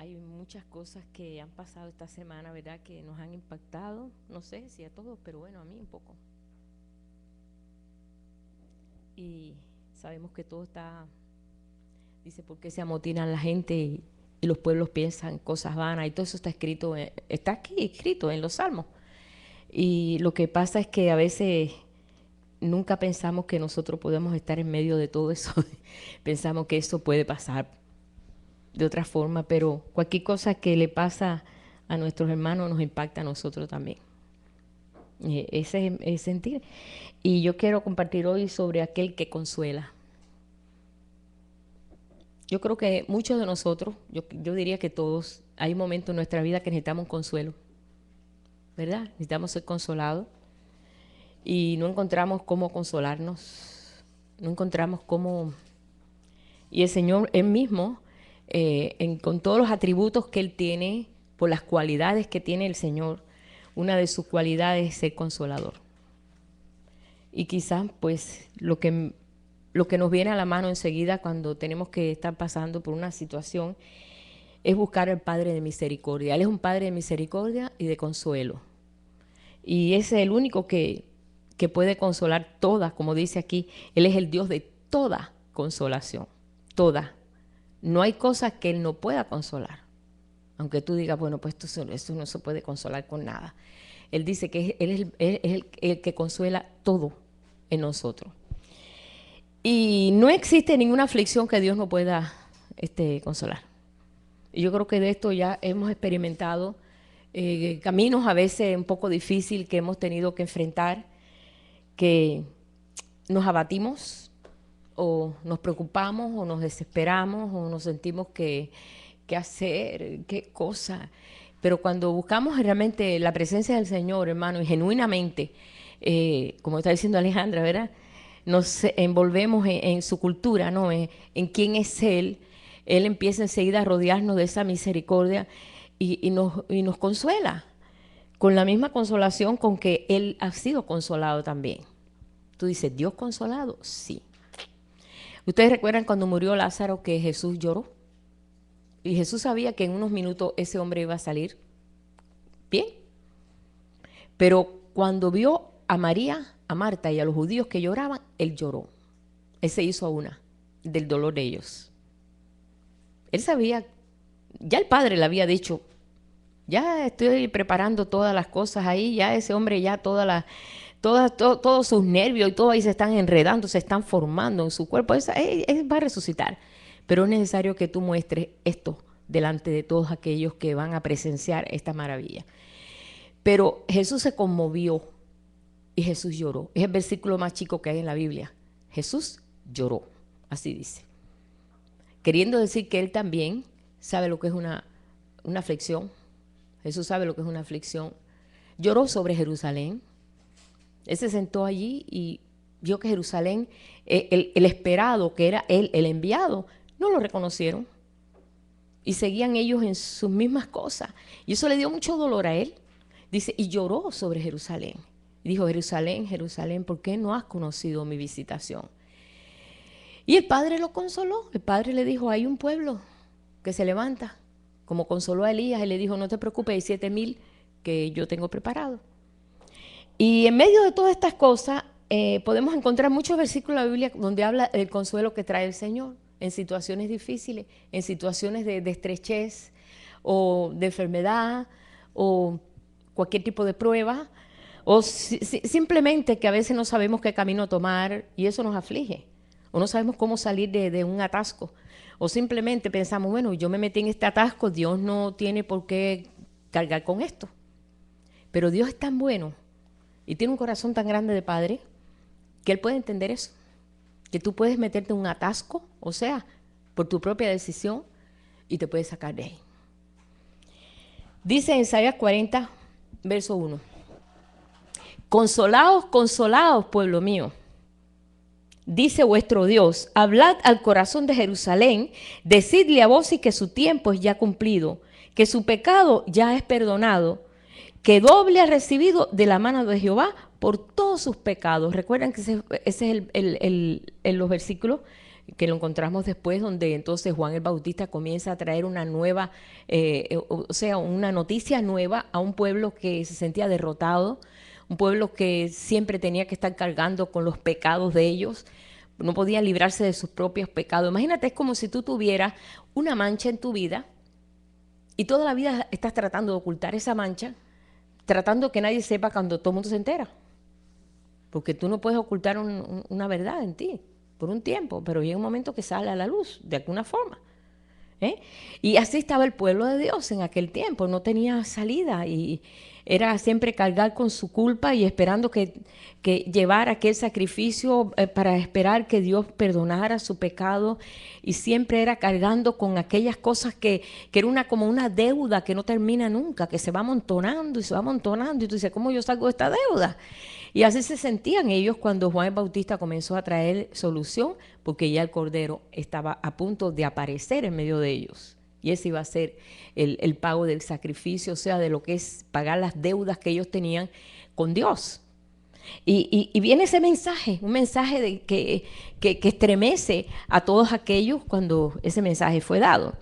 hay muchas cosas que han pasado esta semana, ¿verdad? Que nos han impactado, no sé si a todos, pero bueno, a mí un poco. Y sabemos que todo está, dice, ¿por qué se amotinan la gente y los pueblos piensan cosas vanas? Y todo eso está escrito, está aquí escrito en los salmos. Y lo que pasa es que a veces nunca pensamos que nosotros podemos estar en medio de todo eso. Pensamos que eso puede pasar de otra forma, pero cualquier cosa que le pasa a nuestros hermanos nos impacta a nosotros también. Ese es el sentir. Y yo quiero compartir hoy sobre aquel que consuela. Yo creo que muchos de nosotros, yo diría que todos, hay un momento en nuestra vida que necesitamos un consuelo, ¿verdad? Necesitamos ser consolados y no encontramos cómo consolarnos, no encontramos cómo. Y el Señor, Él mismo, con todos los atributos que Él tiene, por las cualidades que tiene el Señor, una de sus cualidades es ser consolador. Y quizás, pues, lo que nos viene a la mano enseguida cuando tenemos que estar pasando por una situación es buscar al Padre de misericordia. Él es un Padre de misericordia y de consuelo. Y ese es el único que puede consolar toda, como dice aquí, Él es el Dios de toda consolación, toda. No hay cosas que Él no pueda consolar. Aunque tú digas, bueno, pues esto no se puede consolar con nada. Él dice que Él es el que consuela todo en nosotros. Y no existe ninguna aflicción que Dios no pueda consolar. Y yo creo que de esto ya hemos experimentado caminos a veces un poco difíciles que hemos tenido que enfrentar, que nos abatimos o nos preocupamos o nos desesperamos o nos sentimos que qué hacer, qué cosa. Pero cuando buscamos realmente la presencia del Señor, hermano, y genuinamente, como está diciendo Alejandra, ¿verdad? Nos envolvemos en su cultura, ¿no? En quién es Él. Él empieza enseguida a rodearnos de esa misericordia y nos consuela con la misma consolación con que Él ha sido consolado también. Tú dices, ¿Dios consolado? Sí. ¿Ustedes recuerdan cuando murió Lázaro que Jesús lloró? Y Jesús sabía que en unos minutos ese hombre iba a salir bien. Pero cuando vio a María, a Marta y a los judíos que lloraban, él lloró. Él se hizo a una del dolor de ellos. Él sabía, ya el padre le había dicho, ya estoy preparando todas las cosas ahí, ya ese hombre ya todos sus nervios y todo ahí se están enredando, se están formando en su cuerpo. Él va a resucitar. Pero es necesario que tú muestres esto delante de todos aquellos que van a presenciar esta maravilla. Pero Jesús se conmovió y Jesús lloró. Es el versículo más chico que hay en la Biblia. Jesús lloró, así dice. Queriendo decir que Él también sabe lo que es una aflicción. Jesús sabe lo que es una aflicción. Lloró sobre Jerusalén. Él se sentó allí y vio que Jerusalén, el esperado, que era Él, el enviado, no lo reconocieron. Y seguían ellos en sus mismas cosas. Y eso le dio mucho dolor a Él. Dice, y lloró sobre Jerusalén. Y dijo, Jerusalén, Jerusalén, ¿por qué no has conocido mi visitación? Y el Padre lo consoló. El Padre le dijo, hay un pueblo que se levanta. Como consoló a Elías, él le dijo, no te preocupes, hay 7,000 que yo tengo preparado. Y en medio de todas estas cosas, podemos encontrar muchos versículos en la Biblia donde habla del consuelo que trae el Señor en situaciones difíciles, en situaciones de estrechez o de enfermedad o cualquier tipo de prueba, o simplemente que a veces no sabemos qué camino tomar y eso nos aflige, o no sabemos cómo salir de un atasco, o simplemente pensamos, bueno, yo me metí en este atasco, Dios no tiene por qué cargar con esto. Pero Dios es tan bueno y tiene un corazón tan grande de Padre que Él puede entender eso, que tú puedes meterte en un atasco, o sea, por tu propia decisión, y te puedes sacar de ahí. Dice en Isaías 40, verso 1. Consolaos, consolaos, pueblo mío. Dice vuestro Dios, hablad al corazón de Jerusalén, decidle a voces que su tiempo es ya cumplido, que su pecado ya es perdonado, que doble ha recibido de la mano de Jehová por todos sus pecados. Recuerdan que ese es los versículos que lo encontramos después, donde entonces Juan el Bautista comienza a traer una nueva, o sea, una noticia nueva a un pueblo que se sentía derrotado, un pueblo que siempre tenía que estar cargando con los pecados de ellos, no podía librarse de sus propios pecados. Imagínate, es como si tú tuvieras una mancha en tu vida y toda la vida estás tratando de ocultar esa mancha, tratando que nadie sepa cuando todo el mundo se entera. Porque tú no puedes ocultar una verdad en ti por un tiempo, pero llega un momento que sale a la luz de alguna forma. Y así estaba el pueblo de Dios en aquel tiempo, no tenía salida y era siempre cargar con su culpa y esperando que llevar aquel sacrificio para esperar que Dios perdonara su pecado, y siempre era cargando con aquellas cosas que era como una deuda que no termina nunca, que se va amontonando y se va amontonando y tú dices, ¿cómo yo salgo de esta deuda? Y así se sentían ellos cuando Juan el Bautista comenzó a traer solución, porque ya el Cordero estaba a punto de aparecer en medio de ellos. Y ese iba a ser el pago del sacrificio, o sea, de lo que es pagar las deudas que ellos tenían con Dios. Y viene ese mensaje, un mensaje que estremece a todos aquellos cuando ese mensaje fue dado.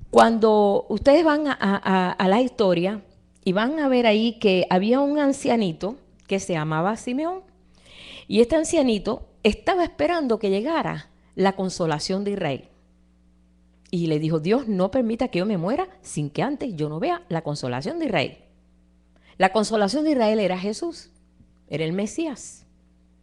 Cuando ustedes van a la historia y van a ver ahí que había un ancianito que se llamaba Simeón, y este ancianito estaba esperando que llegara la consolación de Israel. Y le dijo, Dios no permita que yo me muera sin que antes yo no vea la consolación de Israel. La consolación de Israel era Jesús, era el Mesías.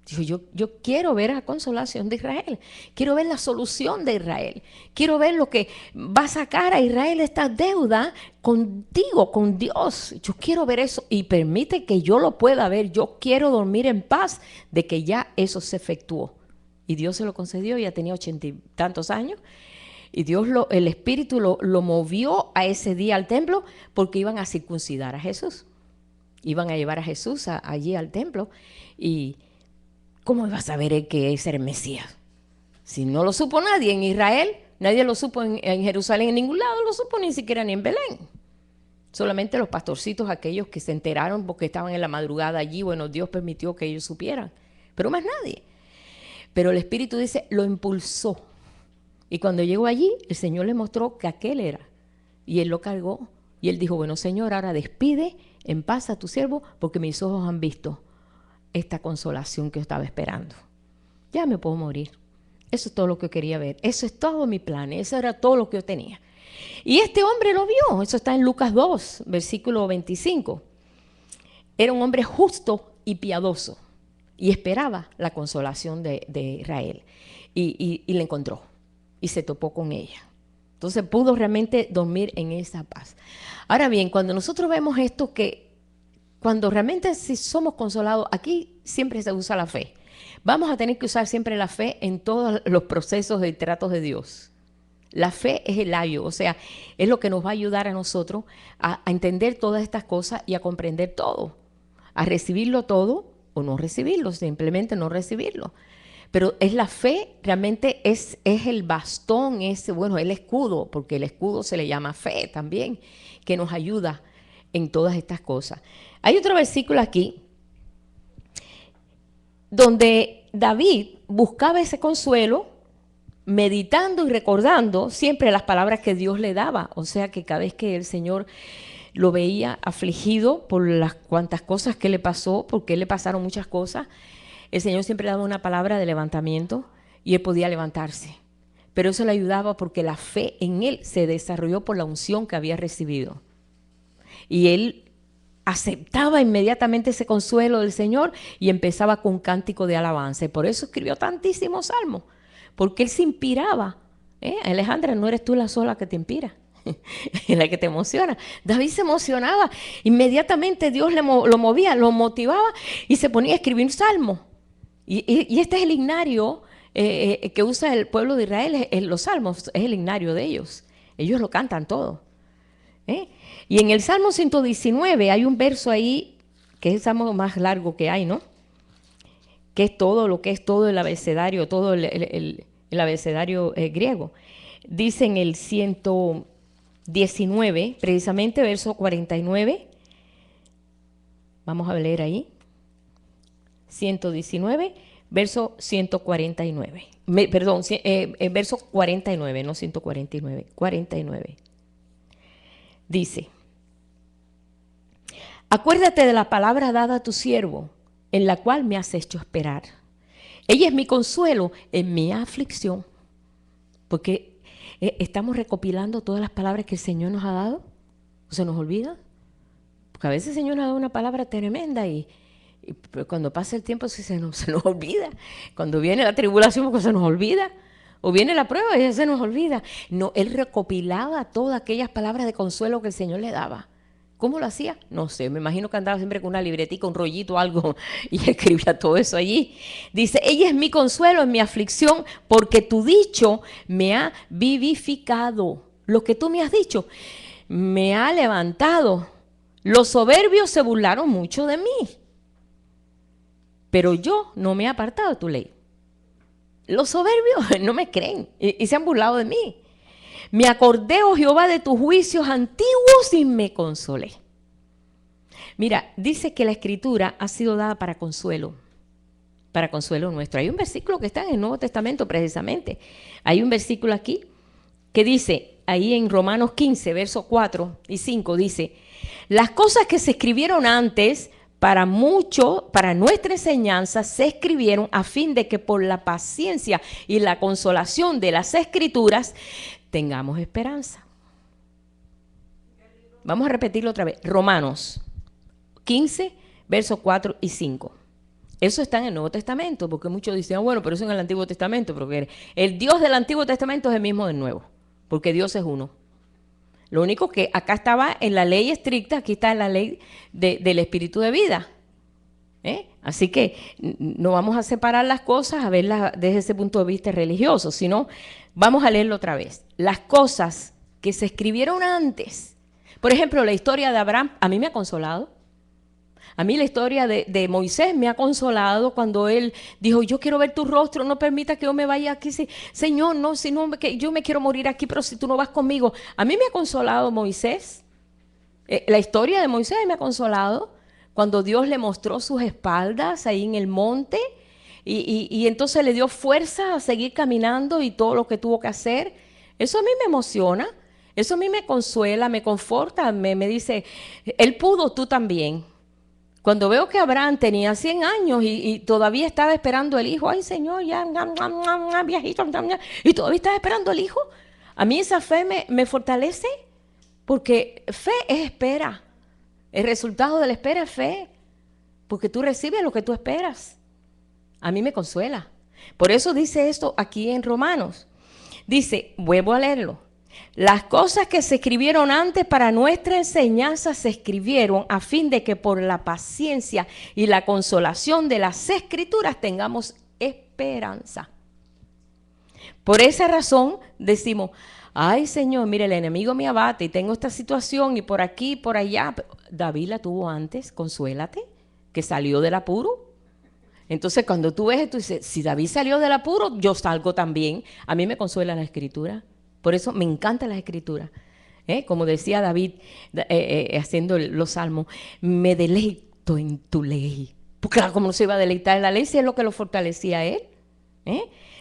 Dijo, yo quiero ver la consolación de Israel, quiero ver la solución de Israel, quiero ver lo que va a sacar a Israel esta deuda contigo, con Dios. Yo quiero ver eso y permite que yo lo pueda ver. Yo quiero dormir en paz de que ya eso se efectuó. Y Dios se lo concedió, ya tenía 80 y tantos años. Y Dios, el Espíritu lo movió a ese día al templo porque iban a circuncidar a Jesús. Iban a llevar a Jesús allí al templo. Y ¿cómo iba a saber él que ese era el Mesías? Si no lo supo nadie en Israel, nadie lo supo en Jerusalén, en ningún lado lo supo, ni siquiera ni en Belén. Solamente los pastorcitos, aquellos que se enteraron porque estaban en la madrugada allí, bueno, Dios permitió que ellos supieran, pero más nadie. Pero el Espíritu dice, lo impulsó. Y cuando llegó allí, el Señor le mostró que aquel era. Y él lo cargó. Y él dijo, bueno, Señor, ahora despide en paz a tu siervo, porque mis ojos han visto esta consolación que yo estaba esperando. Ya me puedo morir. Eso es todo lo que yo quería ver. Eso es todo mi plan. Eso era todo lo que yo tenía. Y este hombre lo vio. Eso está en Lucas 2, versículo 25. Era un hombre justo y piadoso. Y esperaba la consolación de Israel. Y la encontró. Y se topó con ella. Entonces pudo realmente dormir en esa paz. Ahora bien, cuando nosotros vemos esto, que cuando realmente si somos consolados, aquí siempre se usa la fe. Vamos a tener que usar siempre la fe en todos los procesos de tratos de Dios. La fe es el layo, o sea, es lo que nos va a ayudar a nosotros a entender todas estas cosas y a comprender todo, a recibirlo todo o no recibirlo, simplemente no recibirlo. Pero es la fe, realmente es el bastón, bueno, el escudo, porque el escudo se le llama fe también, que nos ayuda en todas estas cosas. Hay otro versículo aquí donde David buscaba ese consuelo meditando y recordando siempre las palabras que Dios le daba. O sea que cada vez que el Señor lo veía afligido por las cuantas cosas que le pasó, porque le pasaron muchas cosas, el Señor siempre daba una palabra de levantamiento y él podía levantarse. Pero eso le ayudaba porque la fe en él se desarrolló por la unción que había recibido. Y él aceptaba inmediatamente ese consuelo del Señor y empezaba con un cántico de alabanza. Y por eso escribió tantísimos salmos, porque él se inspiraba. Alejandra, no eres tú la sola que te inspira, la que te emociona. David se emocionaba, inmediatamente Dios lo movía, lo motivaba y se ponía a escribir salmos. Y este es el himnario que usa el pueblo de Israel, los salmos, es el himnario de ellos. Ellos lo cantan todo. Y en el Salmo 119 hay un verso ahí, que es el salmo más largo que hay, ¿no? Que es todo lo que es todo el abecedario, todo el abecedario griego. Dice en el 119, precisamente verso 49, vamos a leer ahí, 119, verso 149. Verso 49, no 149, 49. Dice: acuérdate de la palabra dada a tu siervo, en la cual me has hecho esperar. Ella es mi consuelo en mi aflicción. Porque estamos recopilando todas las palabras que el Señor nos ha dado. ¿O se nos olvida? Porque a veces el Señor nos ha dado una palabra tremenda y cuando pasa el tiempo se nos olvida. Cuando viene la tribulación, pues se nos olvida. O viene la prueba y ya se nos olvida. No, Él recopilaba todas aquellas palabras de consuelo que el Señor le daba. ¿Cómo lo hacía? No sé, me imagino que andaba siempre con una libretica, un rollito, algo, y escribía todo eso allí. Dice: ella es mi consuelo en mi aflicción, porque tu dicho me ha vivificado. Lo que tú me has dicho me ha levantado. Los soberbios se burlaron mucho de mí, pero yo no me he apartado de tu ley. Los soberbios no me creen y se han burlado de mí. Me acordé, oh Jehová, de tus juicios antiguos y me consolé. Mira, dice que la escritura ha sido dada para consuelo nuestro. Hay un versículo que está en el Nuevo Testamento precisamente. Hay un versículo aquí que dice, ahí en Romanos 15, versos 4 y 5, dice: las cosas que se escribieron antes para nuestra enseñanza, se escribieron a fin de que por la paciencia y la consolación de las escrituras tengamos esperanza. Vamos a repetirlo otra vez. Romanos 15, versos 4 y 5. Eso está en el Nuevo Testamento, porque muchos dicen, bueno, pero eso en el Antiguo Testamento, porque el Dios del Antiguo Testamento es el mismo del Nuevo, porque Dios es uno. Lo único que acá estaba en la ley estricta, aquí está en la ley del espíritu de vida. Así que no vamos a separar las cosas a verlas desde ese punto de vista religioso, sino vamos a leerlo otra vez. Las cosas que se escribieron antes, por ejemplo, la historia de Abraham, a mí me ha consolado. A mí la historia de Moisés me ha consolado cuando él dijo, yo quiero ver tu rostro, no permita que yo me vaya aquí. Señor, no, si no, que yo me quiero morir aquí, pero si tú no vas conmigo. A mí me ha consolado Moisés. La historia de Moisés me ha consolado cuando Dios le mostró sus espaldas ahí en el monte y entonces le dio fuerza a seguir caminando y todo lo que tuvo que hacer. Eso a mí me emociona, eso a mí me consuela, me conforta, me dice, él pudo, tú también. Cuando veo que Abraham tenía 100 años y todavía estaba esperando el hijo, ay Señor, ya, viejito, y todavía estaba esperando el hijo, a mí esa fe me fortalece, porque fe es espera. El resultado de la espera es fe, porque tú recibes lo que tú esperas. A mí me consuela. Por eso dice esto aquí en Romanos. Dice, vuelvo a leerlo. Las cosas que se escribieron antes para nuestra enseñanza se escribieron a fin de que por la paciencia y la consolación de las escrituras tengamos esperanza. Por esa razón decimos, ay Señor, mire, el enemigo me abate y tengo esta situación y por aquí y por allá. David la tuvo antes, consuélate, que salió del apuro. Entonces cuando tú ves esto, dices, si David salió del apuro, yo salgo también. A mí me consuela la escritura. Por eso me encanta la escritura. Como decía David haciendo los salmos, me deleito en tu ley. Porque claro, como no se iba a deleitar en la ley, si es lo que lo fortalecía a él.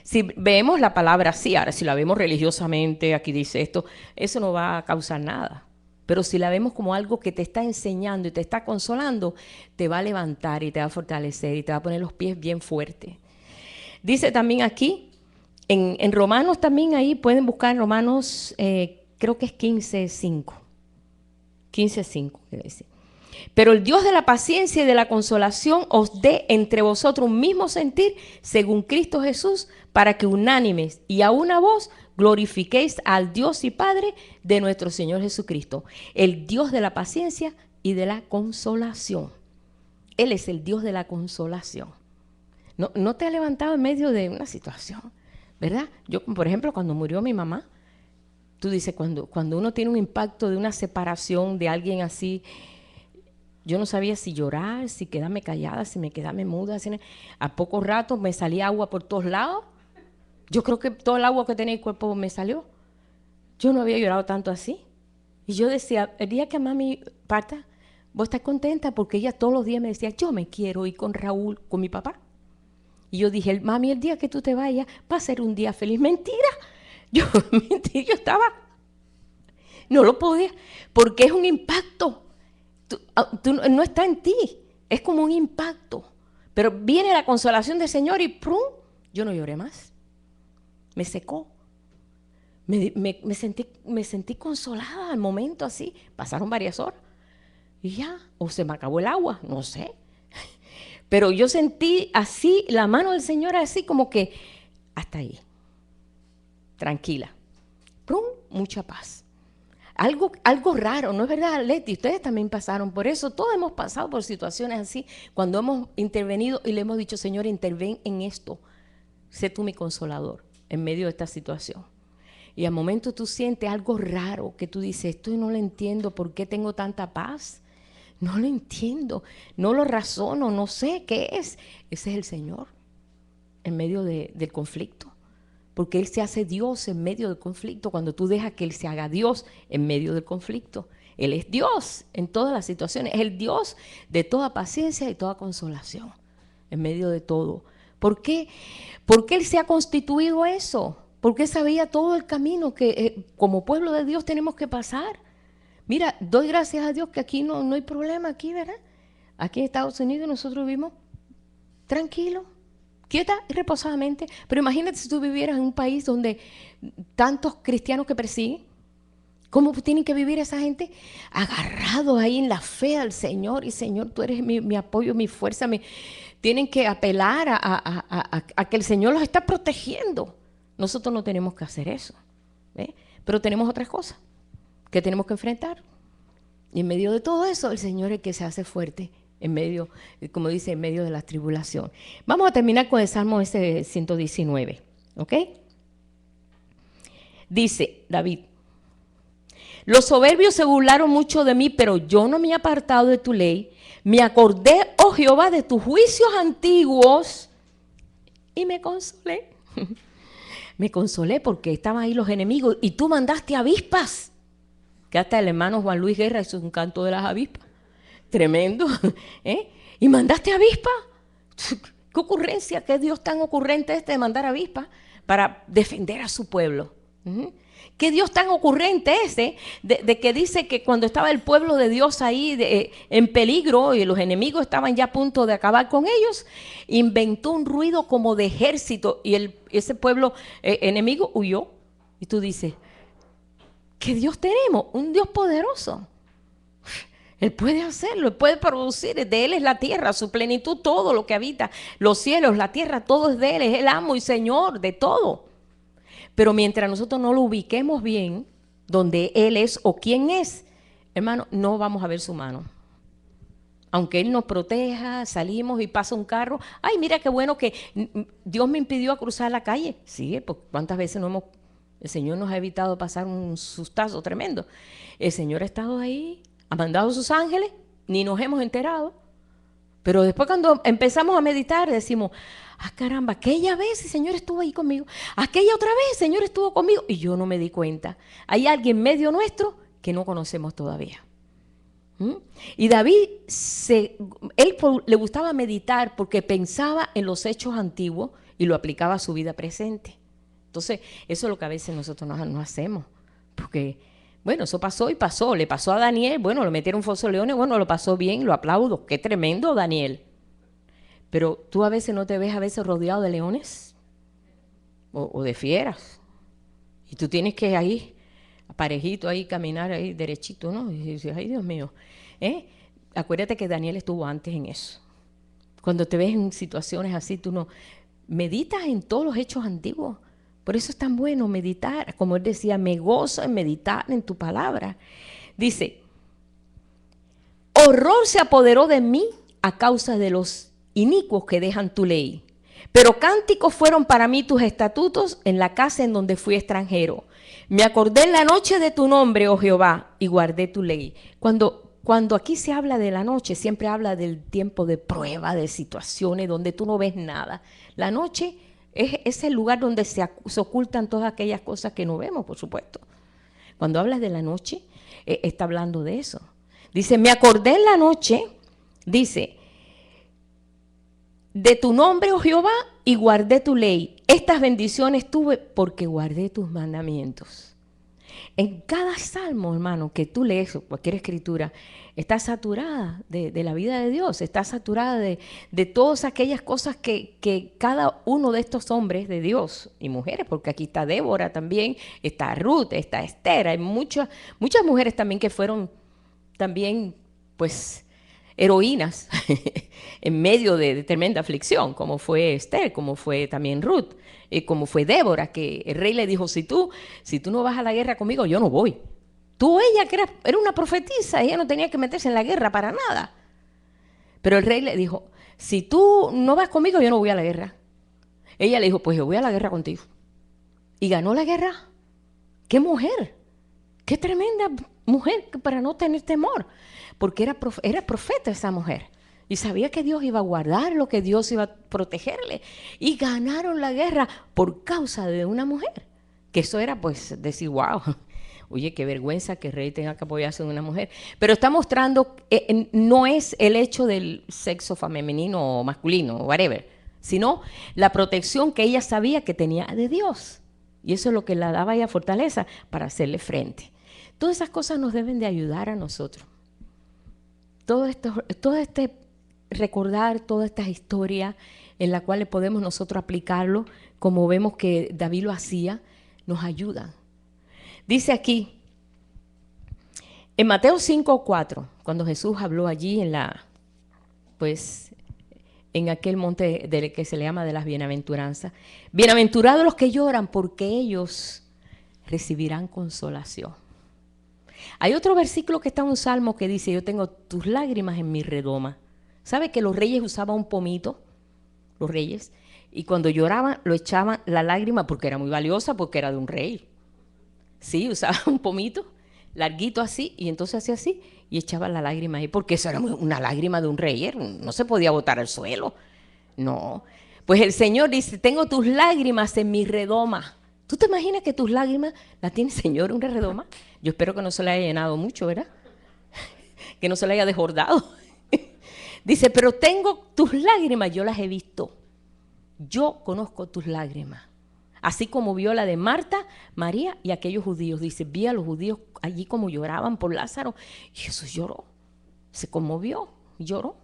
Si vemos la palabra así, ahora si la vemos religiosamente, aquí dice esto, eso no va a causar nada. Pero si la vemos como algo que te está enseñando y te está consolando, te va a levantar y te va a fortalecer y te va a poner los pies bien fuertes. Dice también aquí, en Romanos también ahí pueden buscar en Romanos, creo que es 15:5. 15:5 que dice. Pero el Dios de la paciencia y de la consolación os dé entre vosotros un mismo sentir según Cristo Jesús, para que unánimes y a una voz glorifiquéis al Dios y Padre de nuestro Señor Jesucristo, el Dios de la paciencia y de la consolación. Él es el Dios de la consolación. No te ha levantado en medio de una situación, ¿verdad? Yo, por ejemplo, cuando murió mi mamá, tú dices, cuando uno tiene un impacto de una separación de alguien así, yo no sabía si llorar, si quedarme callada, si me quedarme muda. A poco rato me salía agua por todos lados. Yo creo que todo el agua que tenía el cuerpo me salió. Yo no había llorado tanto así. Y yo decía, el día que mami parta, voy a estar contenta, porque ella todos los días me decía, yo me quiero ir con Raúl, con mi papá. Y yo dije, mami, el día que tú te vayas va a ser un día feliz. Mentira. Yo, mentira, yo estaba, no lo podía, porque es un impacto. No está en ti, es como un impacto. Pero viene la consolación del Señor y ¡prum! Yo no lloré más. Me secó. Me sentí consolada al momento así. Pasaron varias horas. Y ya, o se me acabó el agua, no sé. Pero yo sentí así, la mano del Señor así como que, hasta ahí. Tranquila. ¡Prum! Mucha paz. Algo raro, ¿no es verdad, Leti? Ustedes también pasaron por eso. Todos hemos pasado por situaciones así. Cuando hemos intervenido y le hemos dicho, Señor, interven en esto. Sé tú mi consolador en medio de esta situación. Y al momento tú sientes algo raro que tú dices, esto no lo entiendo, ¿por qué tengo tanta paz? No lo entiendo, no lo razono, no sé qué es. Ese es el Señor en medio del conflicto. Porque Él se hace Dios en medio del conflicto cuando tú dejas que Él se haga Dios en medio del conflicto. Él es Dios en todas las situaciones, es el Dios de toda paciencia y toda consolación en medio de todo. ¿Por qué? Porque Él se ha constituido eso, porque Él sabía todo el camino que como pueblo de Dios tenemos que pasar. Mira, doy gracias a Dios que aquí no hay problema, aquí, ¿verdad? Aquí en Estados Unidos nosotros vivimos tranquilos, quieta y reposadamente. Pero imagínate si tú vivieras en un país donde tantos cristianos que persiguen. ¿Cómo tienen que vivir esa gente? Agarrados ahí en la fe al Señor. Y Señor, tú eres mi apoyo, mi fuerza. Tienen que apelar a que el Señor los está protegiendo. Nosotros no tenemos que hacer eso. Pero tenemos otras cosas que tenemos que enfrentar. Y en medio de todo eso, el Señor es el que se hace fuerte. En medio, como dice, en medio de la tribulación. Vamos a terminar con el Salmo 119, ¿ok? Dice David, los soberbios se burlaron mucho de mí, pero yo no me he apartado de tu ley. Me acordé, oh Jehová, de tus juicios antiguos y me consolé. Me consolé porque estaban ahí los enemigos y tú mandaste avispas. Que hasta el hermano Juan Luis Guerra hizo un canto de las avispas. Tremendo, ¿eh? Y mandaste avispa. Qué ocurrencia, qué Dios tan ocurrente de mandar avispa para defender a su pueblo. Qué Dios tan ocurrente de que dice que cuando estaba el pueblo de Dios ahí en peligro y los enemigos estaban ya a punto de acabar con ellos, inventó un ruido como de ejército y ese pueblo enemigo huyó. Y tú dices, ¿qué Dios tenemos? Un Dios poderoso. Él puede hacerlo, Él puede producir, de Él es la tierra, su plenitud, todo lo que habita, los cielos, la tierra, todo es de Él, es el amo y Señor de todo. Pero mientras nosotros no lo ubiquemos bien, donde Él es o quién es, hermano, no vamos a ver su mano. Aunque Él nos proteja, salimos y pasa un carro, ay, mira qué bueno que Dios me impidió cruzar la calle. Sí, pues cuántas veces el Señor nos ha evitado pasar un sustazo tremendo. El Señor ha estado ahí, ha mandado sus ángeles, ni nos hemos enterado. Pero después cuando empezamos a meditar decimos, ah caramba, aquella vez el Señor estuvo ahí conmigo, aquella otra vez el Señor estuvo conmigo y yo no me di cuenta. Hay alguien medio nuestro que no conocemos todavía. Y David, le gustaba meditar porque pensaba en los hechos antiguos y lo aplicaba a su vida presente. Entonces, eso es lo que a veces nosotros no hacemos, porque bueno, eso pasó y pasó. Le pasó a Daniel, bueno, lo metieron en foso de leones, bueno, lo pasó bien, lo aplaudo. Qué tremendo, Daniel. Pero tú a veces no te ves a veces rodeado de leones o de fieras. Y tú tienes que ahí, parejito ahí, caminar ahí derechito, ¿no? Y dices, ay, Dios mío. Acuérdate que Daniel estuvo antes en eso. Cuando te ves en situaciones así, tú no meditas en todos los hechos antiguos. Por eso es tan bueno meditar, como él decía, me gozo en meditar en tu palabra. Dice, horror se apoderó de mí a causa de los inicuos que dejan tu ley. Pero cánticos fueron para mí tus estatutos en la casa en donde fui extranjero. Me acordé en la noche de tu nombre, oh Jehová, y guardé tu ley. Cuando aquí se habla de la noche, siempre habla del tiempo de prueba, de situaciones donde tú no ves nada. La noche es el lugar donde se ocultan todas aquellas cosas que no vemos, por supuesto. Cuando hablas de la noche, está hablando de eso. Dice, me acordé en la noche, dice, de tu nombre, oh Jehová, y guardé tu ley. Estas bendiciones tuve porque guardé tus mandamientos. En cada salmo, hermano, que tú lees, o cualquier escritura, está saturada de la vida de Dios, está saturada de todas aquellas cosas que cada uno de estos hombres de Dios y mujeres, porque aquí está Débora también, está Ruth, está Esther, hay muchas mujeres también que fueron también, pues, heroínas en medio de tremenda aflicción, como fue Esther, como fue también Ruth, como fue Débora, que el rey le dijo, si tú no vas a la guerra conmigo, yo no voy. Ella que era una profetisa, ella no tenía que meterse en la guerra para nada. Pero el rey le dijo, si tú no vas conmigo, yo no voy a la guerra. Ella le dijo, pues yo voy a la guerra contigo. Y ganó la guerra. ¡Qué mujer! ¡Qué tremenda mujer para no tener temor! Porque era profeta esa mujer. Y sabía que Dios iba a guardarlo, que Dios iba a protegerle. Y ganaron la guerra por causa de una mujer. Que eso era, pues, decir, wow, oye, qué vergüenza que el rey tenga que apoyarse de una mujer. Pero está mostrando, no es el hecho del sexo femenino o masculino, o whatever, sino la protección que ella sabía que tenía de Dios. Y eso es lo que la daba a ella fortaleza para hacerle frente. Todas esas cosas nos deben de ayudar a nosotros. Todo este recordar todas estas historias en las cuales podemos nosotros aplicarlo, como vemos que David lo hacía, nos ayuda. Dice aquí, en Mateo 5:4, cuando Jesús habló allí en aquel monte del que se le llama de las bienaventuranzas, bienaventurados los que lloran, porque ellos recibirán consolación. Hay otro versículo que está en un salmo que dice, yo tengo tus lágrimas en mi redoma. ¿Sabe que los reyes usaban un pomito? Los reyes. Y cuando lloraban, lo echaban la lágrima, porque era muy valiosa, porque era de un rey. Sí, usaban un pomito, larguito así, y entonces hacía así, y echaban la lágrima ahí, porque eso era una lágrima de un rey, no se podía botar al suelo. No. Pues el Señor dice, tengo tus lágrimas en mi redoma. ¿Tú te imaginas que tus lágrimas las tiene el Señor en una redoma? Yo espero que no se la haya llenado mucho, ¿verdad? Que no se la haya desbordado. Dice, pero tengo tus lágrimas, yo las he visto. Yo conozco tus lágrimas. Así como vio la de Marta, María y aquellos judíos. Dice, vi a los judíos allí como lloraban por Lázaro. Y Jesús lloró, se conmovió, lloró.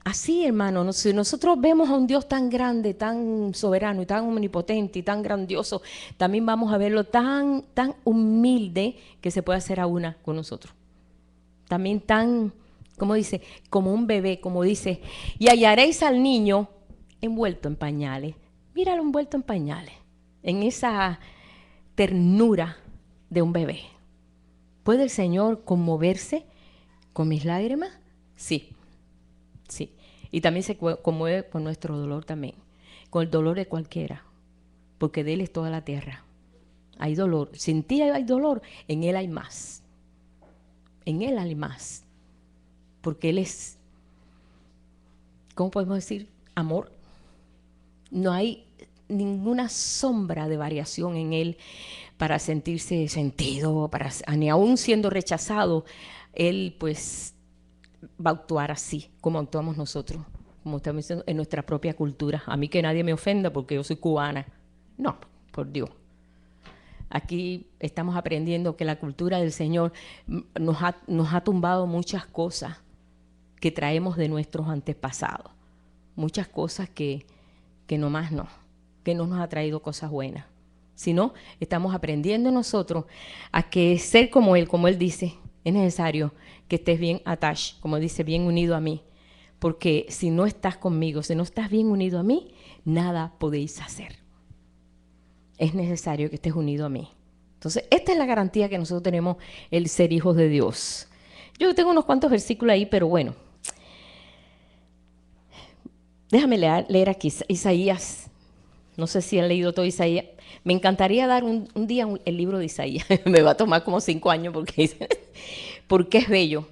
Así, hermano, si nosotros vemos a un Dios tan grande, tan soberano y tan omnipotente y tan grandioso, también vamos a verlo tan humilde que se puede hacer a una con nosotros. También tan, como dice, como un bebé, como dice, y hallaréis al niño envuelto en pañales. Míralo envuelto en pañales, en esa ternura de un bebé. ¿Puede el Señor conmoverse con mis lágrimas? Sí. Sí, y también se conmueve con nuestro dolor también, con el dolor de cualquiera, porque de Él es toda la tierra. Hay dolor, sin ti hay dolor, en Él hay más. En Él hay más, porque Él es, ¿cómo podemos decir? Amor. No hay ninguna sombra de variación en Él para sentirse sentido, ni aún siendo rechazado, Él pues va a actuar así, como actuamos nosotros, como estamos diciendo, en nuestra propia cultura. A mí que nadie me ofenda porque yo soy cubana. No, por Dios. Aquí estamos aprendiendo que la cultura del Señor nos ha tumbado muchas cosas que traemos de nuestros antepasados. Muchas cosas que nomás no, que no nos ha traído cosas buenas. Sino estamos aprendiendo nosotros a que ser como Él dice, es necesario que estés bien attached, como dice, bien unido a mí. Porque si no estás conmigo, si no estás bien unido a mí, nada podéis hacer. Es necesario que estés unido a mí. Entonces, esta es la garantía que nosotros tenemos el ser hijos de Dios. Yo tengo unos cuantos versículos ahí, pero bueno. Déjame leer aquí Isaías. No sé si han leído todo Isaías. Me encantaría dar un día el libro de Isaías. Me va a tomar como 5 años porque es bello.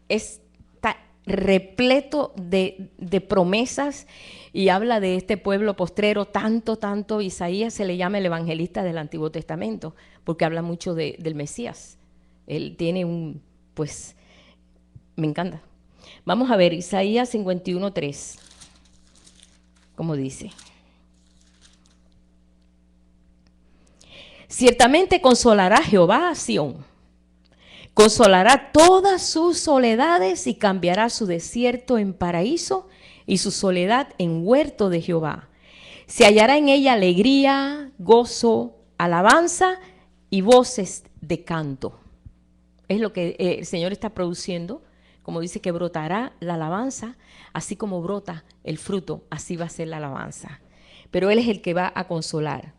Está repleto de promesas y habla de este pueblo postrero, tanto. Isaías se le llama el evangelista del Antiguo Testamento porque habla mucho del Mesías. Él tiene me encanta. Vamos a ver, Isaías 51:3. como dice. Ciertamente consolará Jehová a Sión, consolará todas sus soledades y cambiará su desierto en paraíso y su soledad en huerto de Jehová. Se hallará en ella alegría, gozo, alabanza y voces de canto. Es lo que el Señor está produciendo, como dice que brotará la alabanza, así como brota el fruto, así va a ser la alabanza. Pero Él es el que va a consolar.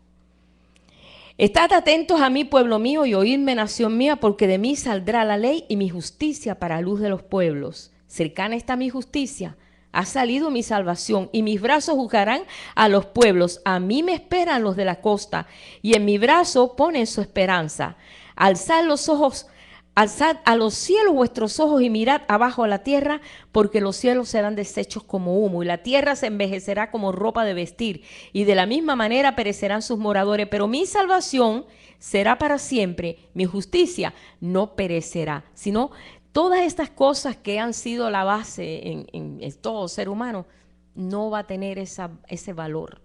Estad atentos a mí, pueblo mío, y oídme, nación mía, porque de mí saldrá la ley y mi justicia para luz de los pueblos. Cercana está mi justicia, ha salido mi salvación, y mis brazos juzgarán a los pueblos. A mí me esperan los de la costa, y en mi brazo ponen su esperanza. Alzad los ojos, alzad a los cielos vuestros ojos y mirad abajo a la tierra, porque los cielos serán deshechos como humo, y la tierra se envejecerá como ropa de vestir, y de la misma manera perecerán sus moradores. Pero mi salvación será para siempre, mi justicia no perecerá, sino todas estas cosas que han sido la base en todo ser humano, no va a tener ese valor,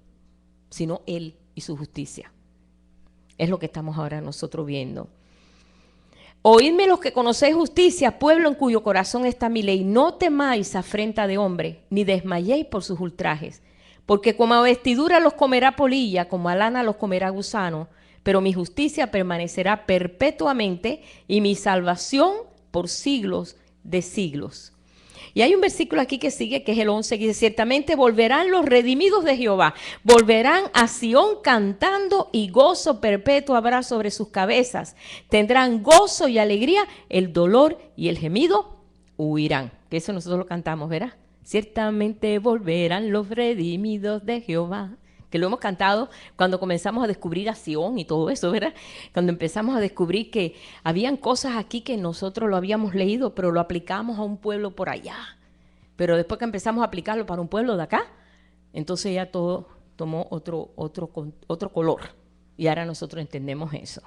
sino Él y su justicia. Es lo que estamos ahora nosotros viendo. Oídme los que conocéis justicia, pueblo en cuyo corazón está mi ley. No temáis afrenta de hombre, ni desmayéis por sus ultrajes. Porque como a vestidura los comerá polilla, como a lana los comerá gusano. Pero mi justicia permanecerá perpetuamente y mi salvación por siglos de siglos. Y hay un versículo aquí que sigue, que es el 11, que dice: ciertamente volverán los redimidos de Jehová, volverán a Sión cantando, y gozo perpetuo habrá sobre sus cabezas. Tendrán gozo y alegría, el dolor y el gemido huirán. Que eso nosotros lo cantamos, ¿verdad? Ciertamente volverán los redimidos de Jehová. Que lo hemos cantado cuando comenzamos a descubrir a Sión y todo eso, ¿verdad? Cuando empezamos a descubrir que habían cosas aquí que nosotros lo habíamos leído, pero lo aplicamos a un pueblo por allá. Pero después que empezamos a aplicarlo para un pueblo de acá, entonces ya todo tomó otro color. Y ahora nosotros entendemos eso.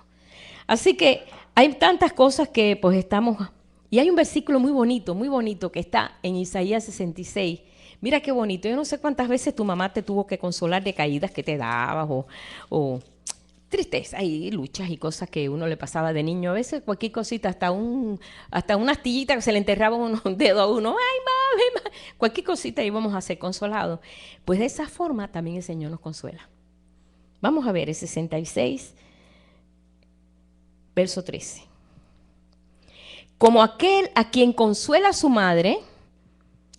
Así que hay tantas cosas que pues estamos... Y hay un versículo muy bonito que está en Isaías 66. Mira qué bonito. Yo no sé cuántas veces tu mamá te tuvo que consolar de caídas que te dabas o tristeza y luchas y cosas que uno le pasaba de niño. A veces cualquier cosita, hasta una astillita que se le enterraba un dedo a uno. ¡Ay, mami! Cualquier cosita íbamos a ser consolados. Pues de esa forma también el Señor nos consuela. Vamos a ver el 66, verso 13. Como aquel a quien consuela su madre,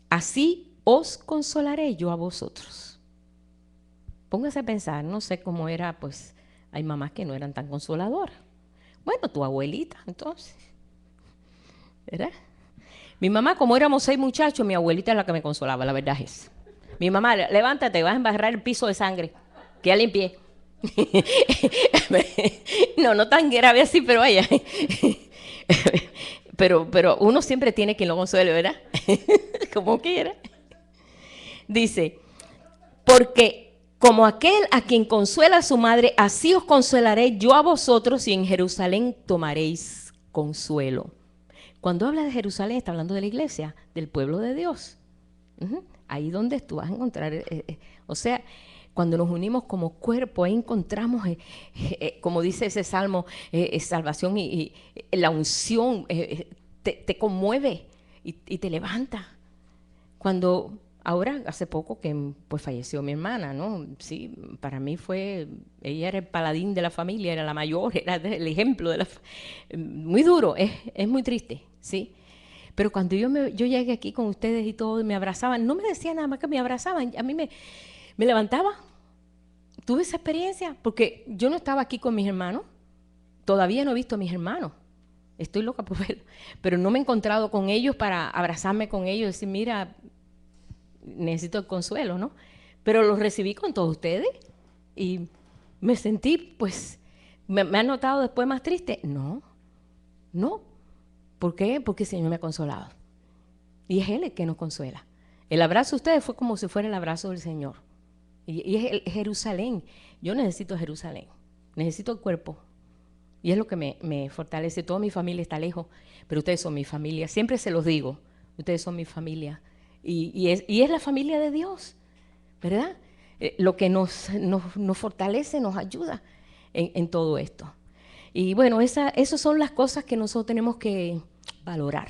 así os consolaré yo a vosotros. Póngase a pensar, no sé cómo era, pues hay mamás que no eran tan consoladoras. Bueno, tu abuelita, entonces, ¿verdad? Mi mamá, como éramos 6 muchachos, mi abuelita es la que me consolaba, la verdad es. Mi mamá, levántate, vas a embarrar el piso de sangre, que ya limpié. No tan grave así, pero vaya. Pero uno siempre tiene quien lo consuele, ¿verdad? Como quiera. Dice, porque como aquel a quien consuela a su madre, así os consolaré yo a vosotros, y en Jerusalén tomaréis consuelo. Cuando habla de Jerusalén, está hablando de la iglesia, del pueblo de Dios. Ahí donde tú vas a encontrar, o sea, cuando nos unimos como cuerpo, ahí encontramos, como dice ese salmo, salvación y la unción te conmueve y te levanta. Cuando ahora, hace poco que pues falleció mi hermana, ¿no? Sí, para mí ella era el paladín de la familia, era la mayor, era el ejemplo de muy duro, es muy triste, ¿sí? Pero cuando yo llegué aquí con ustedes y todo, y me abrazaban, no me decían nada más que me abrazaban, a mí me levantaba. Tuve esa experiencia, porque yo no estaba aquí con mis hermanos, todavía no he visto a mis hermanos, estoy loca por verlo, pero no me he encontrado con ellos para abrazarme con ellos y decir, mira, necesito el consuelo, ¿no? Pero los recibí con todos ustedes y me sentí, pues, ¿me han notado después más triste? No. ¿Por qué? Porque el Señor me ha consolado. Y es Él el que nos consuela. El abrazo de ustedes fue como si fuera el abrazo del Señor. Y es Jerusalén. Yo necesito Jerusalén. Necesito el cuerpo. Y es lo que me fortalece. Toda mi familia está lejos, pero ustedes son mi familia. Siempre se los digo. Ustedes son mi familia. Y es la familia de Dios, ¿verdad? lo que nos fortalece, nos ayuda en todo esto. Y bueno, esas son las cosas que nosotros tenemos que valorar.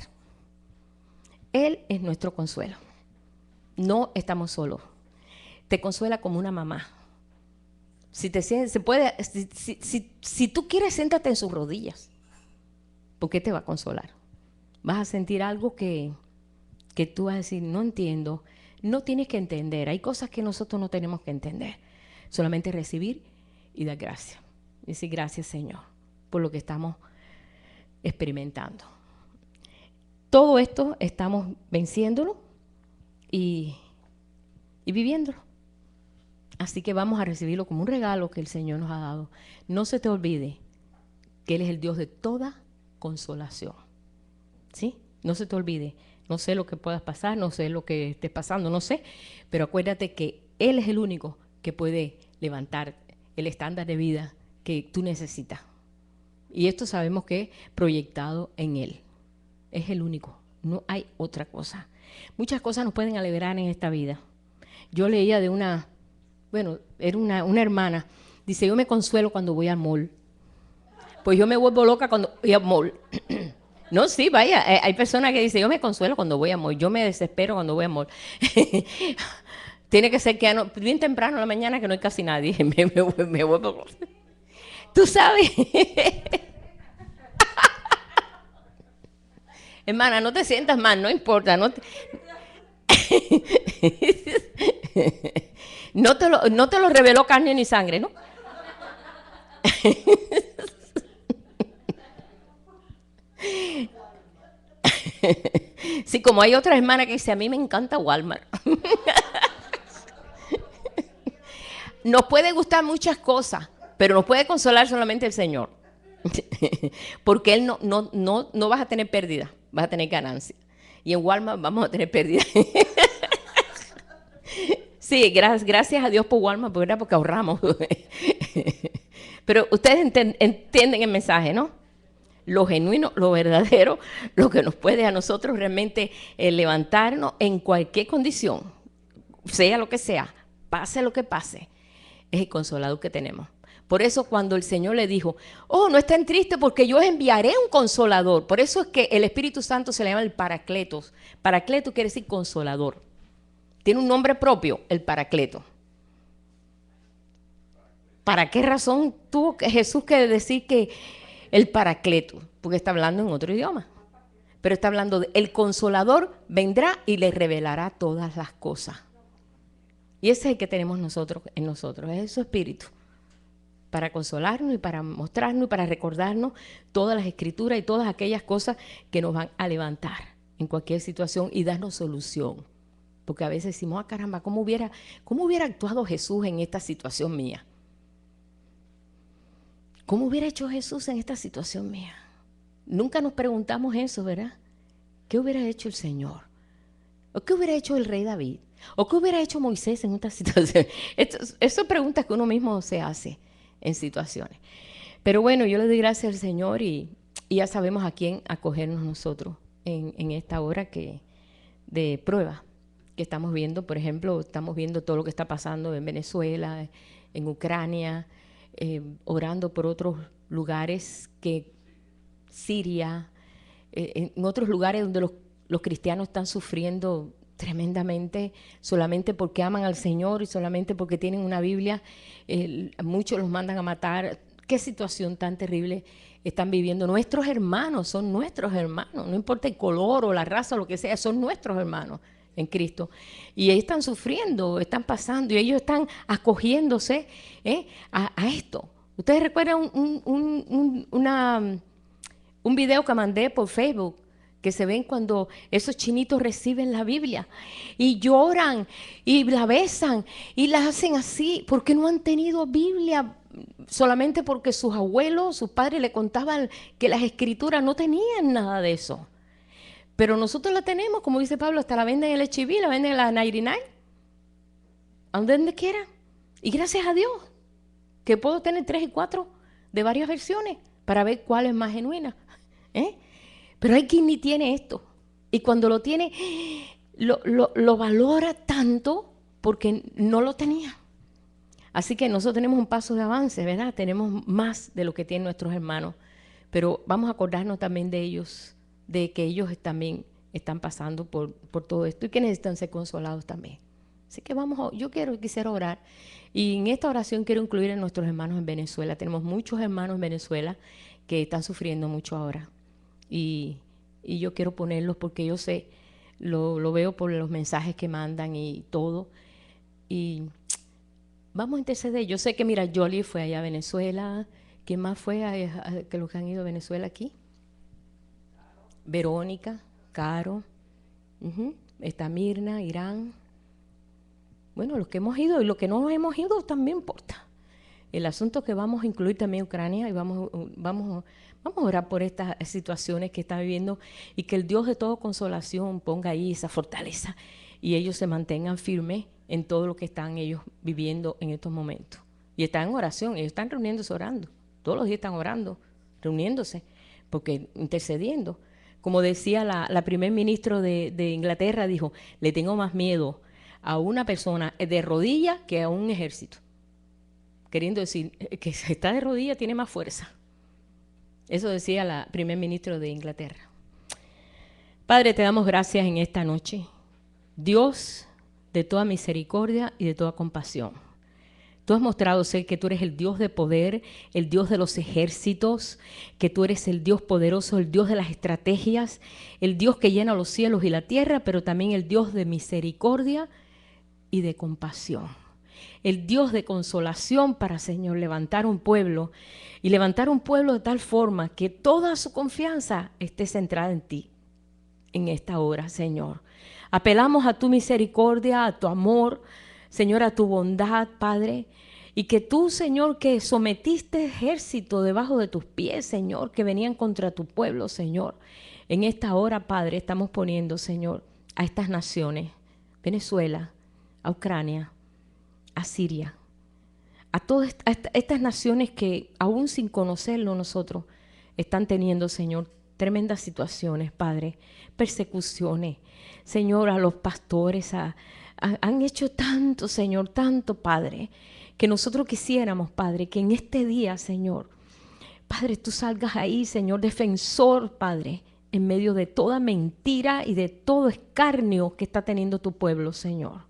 Él es nuestro consuelo. No estamos solos. Te consuela como una mamá. Si tú quieres, siéntate en sus rodillas. ¿Por qué te va a consolar? Vas a sentir algo que tú vas a decir, no entiendo. No tienes que entender. Hay cosas que nosotros no tenemos que entender. Solamente recibir y dar gracias. Decir gracias, Señor, por lo que estamos experimentando. Todo esto estamos venciéndolo y viviéndolo. Así que vamos a recibirlo como un regalo que el Señor nos ha dado. No se te olvide que Él es el Dios de toda consolación. ¿Sí? No se te olvide. No sé lo que puedas pasar, no sé lo que estés pasando, no sé. Pero acuérdate que Él es el único que puede levantar el estándar de vida que tú necesitas. Y esto sabemos que es proyectado en Él. Es el único. No hay otra cosa. Muchas cosas nos pueden alegrar en esta vida. Yo leía de era una hermana. Dice, yo me consuelo cuando voy al mall. Pues yo me vuelvo loca cuando voy al mall. No, sí, vaya. Hay personas que dicen, yo me consuelo cuando voy al mall. Yo me desespero cuando voy al mall. Tiene que ser que bien temprano en la mañana que no hay casi nadie. Me vuelvo loca. Tú sabes. Hermana, no te sientas mal, no importa. No te lo reveló carne ni sangre, ¿no? Sí, como hay otra hermana que dice, a mí me encanta Walmart. Nos puede gustar muchas cosas, pero nos puede consolar solamente el Señor. Porque Él no vas a tener pérdida, vas a tener ganancia. Y en Walmart vamos a tener pérdida. Sí, gracias a Dios por Walmart, ¿verdad? Porque ahorramos. Pero ustedes entienden el mensaje, ¿no? Lo genuino, lo verdadero, lo que nos puede a nosotros realmente levantarnos en cualquier condición, sea lo que sea, pase lo que pase, es el consolador que tenemos. Por eso cuando el Señor le dijo, oh, no estén tristes porque yo os enviaré un consolador. Por eso es que el Espíritu Santo se le llama el Paracletos. Paracleto quiere decir consolador. Tiene un nombre propio, el Paracleto. ¿Para qué razón tuvo Jesús que decir que el Paracleto? Porque está hablando en otro idioma. Pero está hablando de el consolador vendrá y le revelará todas las cosas. Y ese es el que tenemos nosotros en nosotros, es su espíritu. Para consolarnos y para mostrarnos y para recordarnos todas las escrituras y todas aquellas cosas que nos van a levantar en cualquier situación y darnos solución. Porque a veces decimos, caramba, ¿cómo hubiera actuado Jesús en esta situación mía? ¿Cómo hubiera hecho Jesús en esta situación mía? Nunca nos preguntamos eso, ¿verdad? ¿Qué hubiera hecho el Señor? ¿O qué hubiera hecho el rey David? ¿O qué hubiera hecho Moisés en esta situación? Estas son preguntas que uno mismo se hace en situaciones. Pero bueno, yo le doy gracias al Señor y ya sabemos a quién acogernos nosotros en esta hora de prueba que estamos viendo. Por ejemplo, estamos viendo todo lo que está pasando en Venezuela, en Ucrania, orando por otros lugares, Siria, en otros lugares donde los cristianos están sufriendo tremendamente solamente porque aman al Señor y solamente porque tienen una Biblia. Muchos los mandan a matar. Qué situación tan terrible están viviendo. Nuestros hermanos son nuestros hermanos, no importa el color o la raza o lo que sea, son nuestros hermanos en Cristo. Y ellos están sufriendo, están pasando y ellos están acogiéndose a esto. ¿Ustedes recuerdan un video que mandé por Facebook? Que se ven cuando esos chinitos reciben la Biblia y lloran y la besan y la hacen así porque no han tenido Biblia, solamente porque sus abuelos, sus padres le contaban que las escrituras no tenían nada de eso. Pero nosotros la tenemos, como dice Pablo, hasta la venden en el HIV, la venden en la 99, a donde quiera. Y gracias a Dios que puedo tener 3 y 4 de varias versiones para ver cuál es más genuina. Pero hay quien ni tiene esto. Y cuando lo tiene, lo valora tanto porque no lo tenía. Así que nosotros tenemos un paso de avance, ¿verdad? Tenemos más de lo que tienen nuestros hermanos, pero vamos a acordarnos también de ellos, de que ellos también están pasando por todo esto y que necesitan ser consolados también. Así que yo quisiera orar, y en esta oración quiero incluir a nuestros hermanos en Venezuela. Tenemos muchos hermanos en Venezuela que están sufriendo mucho ahora, y, y yo quiero ponerlos porque yo sé, lo veo por los mensajes que mandan y todo, y vamos a interceder. Yo sé que, mira, Jolie fue allá a Venezuela. ¿Quién más fue que los que han ido a Venezuela aquí? Verónica, Caro, está Mirna, Irán. Bueno, los que hemos ido y los que no hemos ido también importa. El asunto es que vamos a incluir también Ucrania y vamos a orar por estas situaciones que está viviendo, y que el Dios de toda consolación ponga ahí esa fortaleza y ellos se mantengan firmes en todo lo que están ellos viviendo en estos momentos. Y están en oración, ellos están reuniéndose orando. Todos los días están orando, reuniéndose, porque intercediendo. Como decía la primer ministro de Inglaterra, dijo, le tengo más miedo a una persona de rodillas que a un ejército. Queriendo decir que si está de rodillas tiene más fuerza. Eso decía la primer ministro de Inglaterra. Padre, te damos gracias en esta noche, Dios de toda misericordia y de toda compasión. Tú has mostrado ser que tú eres el Dios de poder, el Dios de los ejércitos, que tú eres el Dios poderoso, el Dios de las estrategias, el Dios que llena los cielos y la tierra, pero también el Dios de misericordia y de compasión. El Dios de consolación para, Señor, levantar un pueblo, y levantar un pueblo de tal forma que toda su confianza esté centrada en ti en esta hora, Señor. Apelamos a tu misericordia, a tu amor, Señor, a tu bondad, Padre, y que tú, Señor, que sometiste ejército debajo de tus pies, Señor, que venían contra tu pueblo, Señor. En esta hora, Padre, estamos poniendo, Señor, a estas naciones, Venezuela, a Ucrania, a Siria, a todas estas naciones que aún sin conocerlo nosotros están teniendo, Señor, tremendas situaciones, Padre, persecuciones. Señor, a los pastores han hecho tanto, Señor, tanto, Padre, que nosotros quisiéramos, Padre, que en este día, Señor, Padre, tú salgas ahí, Señor, defensor, Padre, en medio de toda mentira y de todo escarnio que está teniendo tu pueblo, Señor.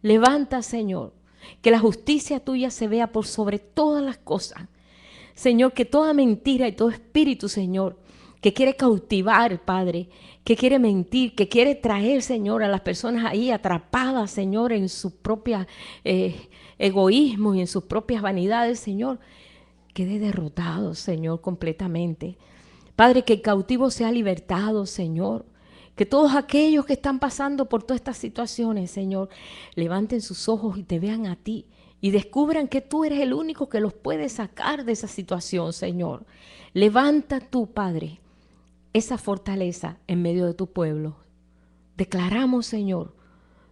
Levanta, Señor, que la justicia tuya se vea por sobre todas las cosas. Señor, que toda mentira y todo espíritu, Señor, que quiere cautivar, Padre, que quiere mentir, que quiere traer, Señor, a las personas ahí atrapadas, Señor, en su propia egoísmo y en sus propias vanidades, Señor, quede derrotado, Señor, completamente. Padre, que el cautivo sea libertado, Señor. Que todos aquellos que están pasando por todas estas situaciones, Señor, levanten sus ojos y te vean a ti y descubran que tú eres el único que los puede sacar de esa situación, Señor. Levanta tú, Padre, esa fortaleza en medio de tu pueblo. Declaramos, Señor,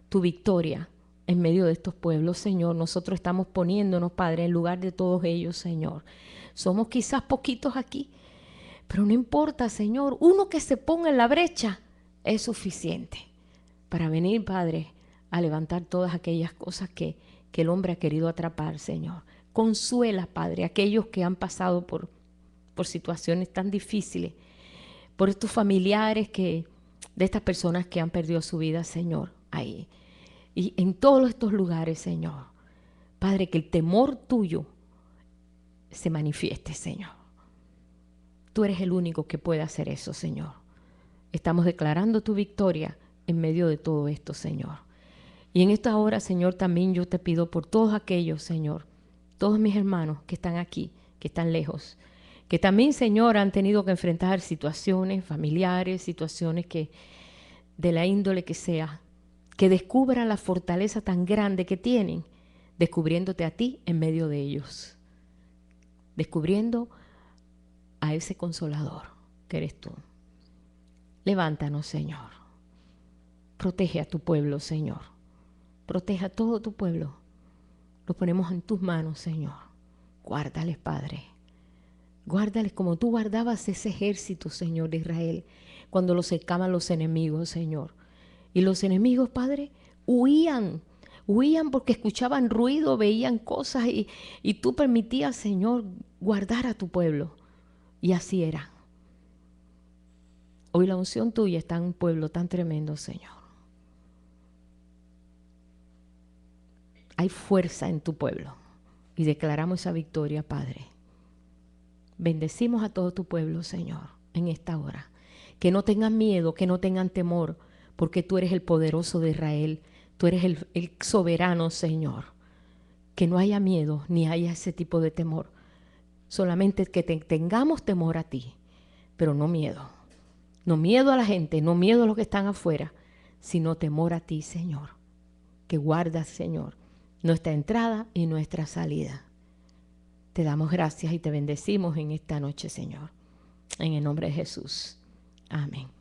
tu victoria en medio de estos pueblos, Señor. Nosotros estamos poniéndonos, Padre, en lugar de todos ellos, Señor. Somos quizás poquitos aquí, pero no importa, Señor. Uno que se ponga en la brecha es suficiente para venir, Padre, a levantar todas aquellas cosas que el hombre ha querido atrapar, Señor. Consuela, Padre, a aquellos que han pasado por situaciones tan difíciles, por estos familiares de estas personas que han perdido su vida, Señor, ahí. Y en todos estos lugares, Señor, Padre, que el temor tuyo se manifieste, Señor. Tú eres el único que puede hacer eso, Señor. Estamos declarando tu victoria en medio de todo esto, Señor. Y en esta hora, Señor, también yo te pido por todos aquellos, Señor, todos mis hermanos que están aquí, que están lejos, que también, Señor, han tenido que enfrentar situaciones familiares, situaciones que de la índole que sea, que descubran la fortaleza tan grande que tienen, descubriéndote a ti en medio de ellos, descubriendo a ese consolador que eres tú. Levántanos, Señor. Protege a tu pueblo, Señor. Protege a todo tu pueblo. Lo ponemos en tus manos, Señor. Guárdales, Padre. Guárdales como tú guardabas ese ejército, Señor, de Israel, cuando lo cercaban los enemigos, Señor. Y los enemigos, Padre, huían Huían porque escuchaban ruido, veían cosas y tú permitías, Señor, guardar a tu pueblo. Y así era. Hoy la unción tuya está en un pueblo tan tremendo, Señor. Hay fuerza en tu pueblo y declaramos esa victoria, Padre. Bendecimos a todo tu pueblo, Señor, en esta hora. Que no tengan miedo, que no tengan temor, porque tú eres el poderoso de Israel. Tú eres el soberano, Señor. Que no haya miedo ni haya ese tipo de temor. Solamente que tengamos temor a ti, pero no miedo. No miedo a la gente, no miedo a los que están afuera, sino temor a ti, Señor. Que guardas, Señor, nuestra entrada y nuestra salida. Te damos gracias y te bendecimos en esta noche, Señor. En el nombre de Jesús. Amén.